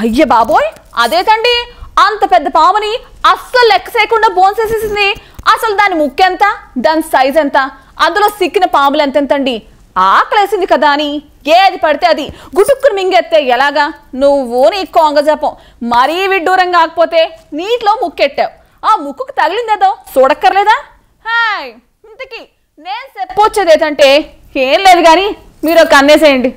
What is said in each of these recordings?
అయ్య బాబోయ్ అదేతండి అంత పెద్ద పాముని అస్సలు లెక్క చేయకుండా బోన్సేసేసింది. అసలు దాని ముక్కెంత, దాని సైజ్ ఎంత, అందులో సిక్కిన పాములు ఎంతెంతండి. ఆకలేసింది కదా అని ఏది పడితే అది గుటుక్కుని మింగెత్తే ఎలాగా? నువ్వు నీ కొంగ జపం మరీ విడ్డూరంగా ఆకపోతే నీటిలో ముక్కెట్టావు. ఆ ముక్కుకు తగిలిందేదో చూడక్కర్లేదా? హాయ్ ఇంతకీ నేను చెప్పొచ్చేది ఏంటంటే ఏం లేదు కానీ మీరు ఒక అన్నేసేయండి.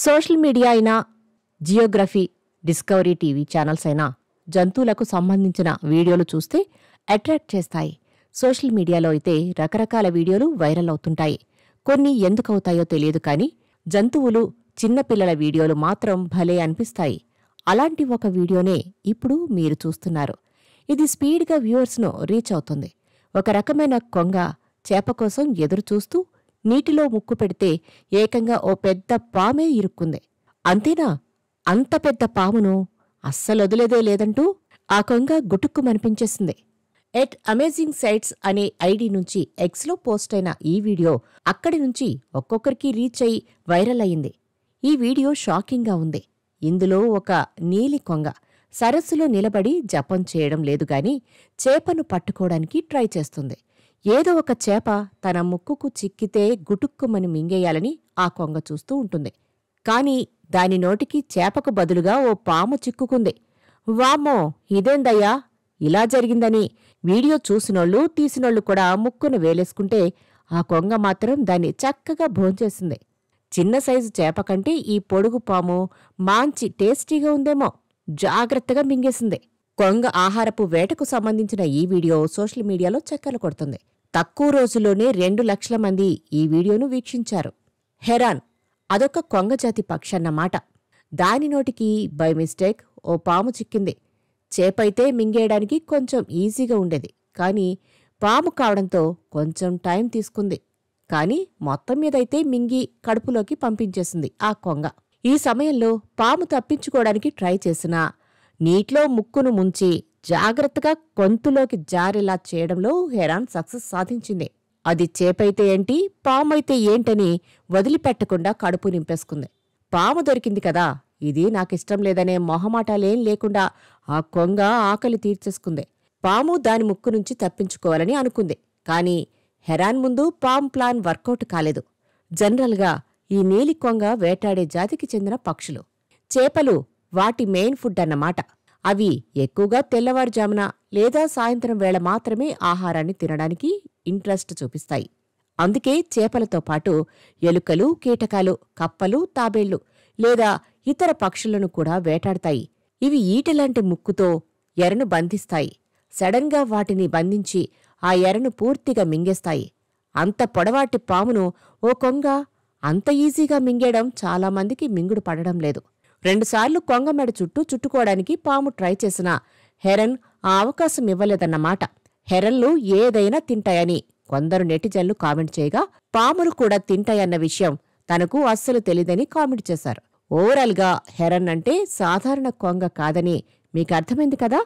సోషల్ మీడియా అయినా, జియోగ్రఫీ, డిస్కవరీ టీవీ ఛానల్స్ అయినా జంతువులకు సంబంధించిన వీడియోలు చూస్తే అట్రాక్ట్ చేస్తాయి. సోషల్ మీడియాలో అయితే రకరకాల వీడియోలు వైరల్ అవుతుంటాయి. కొన్ని ఎందుకవుతాయో తెలియదు కానీ జంతువులు, చిన్నపిల్లల వీడియోలు మాత్రం భలే అనిపిస్తాయి. అలాంటి ఒక వీడియోనే ఇప్పుడు మీరు చూస్తున్నారు. ఇది స్పీడ్గా వ్యూవర్స్ను రీచ్ అవుతుంది. ఒక రకమైన కొంగ చేప కోసం ఎదురుచూస్తూ నీటిలో ముక్కు పెడితే ఏకంగా ఓ పెద్ద పామే ఇరుక్కుంది. అంతేనా? అంత పెద్ద పామును అస్సలొదిలేదే లేదంటూ ఆ కొంగ గుటుక్కుమనిపించేసింది. ఎట్ అమేజింగ్ సైట్స్ అనే ఐడి నుంచి ఎక్స్లో పోస్ట్ అయిన ఈ వీడియో అక్కడి నుంచి ఒక్కొక్కరికి రీచ్ అయి వైరల్ అయింది. ఈ వీడియో షాకింగ్గా ఉంది. ఇందులో ఒక నీలి కొంగ సరస్సులో నిలబడి జపం చేయడం లేదుగాని చేపను పట్టుకోవడానికి ట్రై చేస్తుంది. ఏదో ఒక చేప తన ముక్కుకు చిక్కితే గుటుక్కుమని మింగేయాలని ఆ కొంగ చూస్తూ ఉంటుంది. కాని దాని నోటికి చేపకు బదులుగా ఓ పాము చిక్కుకుంది. వామ్మో ఇదేందయ్యా ఇలా జరిగిందని వీడియో చూసినోళ్ళు, తీసినోళ్ళు కూడా ముక్కును వేలేసుకుంటే ఆ కొంగ మాత్రం దాన్ని చక్కగా భోంచేసింది. చిన్న సైజు చేప కంటే ఈ పొడుగు పాము మాంచి టేస్టీగా ఉందేమో జాగ్రత్తగా మింగేసింది. కొంగ ఆహారపు వేటకు సంబంధించిన ఈ వీడియో సోషల్ మీడియాలో చక్కర్లు కొడుతుంది. తక్కువ రోజుల్లోనే 2 లక్షల మంది ఈ వీడియోను వీక్షించారు. హెరాన్ అదొక కొంగజాతి పక్షన్నమాట. దాని నోటికి బై మిస్టేక్ ఓ పాము చిక్కింది. చేపైతే మింగేయడానికి కొంచెం ఈజీగా ఉండేది. కాని పాము కావడంతో కొంచెం టైం తీసుకుంది. కాని మొత్తం మీదైతే మింగి కడుపులోకి పంపించేసింది ఆ కొంగ. ఈ సమయంలో పాము తప్పించుకోవడానికి ట్రై చేసినా నీటిలో ముక్కును ముంచి జాగ్రత్తగా గొంతులోకి జారేలా చేయడంలో హెరాన్ సక్సెస్ సాధించింది. అది చేపైతే ఏంటి, పామైతే ఏంటని వదిలిపెట్టకుండా కడుపు నింపేసుకుంది. పాము దొరికింది కదా, ఇది నాకిష్టం లేదనే మొహమాటాలేం లేకుండా ఆ కొంగ ఆకలి తీర్చేసుకుంది. పాము దాని ముక్కు నుంచి తప్పించుకోవాలని అనుకుంది. కాని హెరాన్ ముందు పాము ప్లాన్ వర్కౌట్ కాలేదు. జనరల్గా ఈ నీలి కొంగ వేటాడే జాతికి చెందిన పక్షులు. చేపలు వాటి మెయిన్ ఫుడ్ అన్నమాట. అవి ఎక్కువగా తెల్లవారుజామున లేదా సాయంత్రం వేళ మాత్రమే ఆహారాన్ని తినడానికి ఇంట్రెస్ట్ చూపిస్తాయి. అందుకే చేపలతో పాటు ఎలుకలు, కీటకాలు, కప్పలు, తాబేళ్లు లేదా ఇతర పక్షులను కూడా వేటాడతాయి. ఇవి ఈటెలాంటి ముక్కుతో ఎరను బంధిస్తాయి. సడన్గా వాటిని బంధించి ఆ ఎరను పూర్తిగా మింగేస్తాయి. అంత పొడవాటి పామును ఓ కొంగ అంత ఈజీగా మింగేయడం చాలామందికి మింగుడు పడడం లేదు. 2 సార్లు కొంగ మెడ చుట్టూ చుట్టుకోవడానికి పాము ట్రై చేసినా హెరన్ ఆ అవకాశం ఇవ్వలేదన్నమాట. హెరన్లు ఏదైనా తింటాయని కొందరు నెటిజన్లు కామెంట్ చేయగా పాములు కూడా తింటాయన్న విషయం తనకు అస్సలు తెలీదని కామెంట్ చేశారు. ఓవరాల్గా హెరన్ అంటే సాధారణ కొంగ కాదని మీకు అర్థమైంది కదా.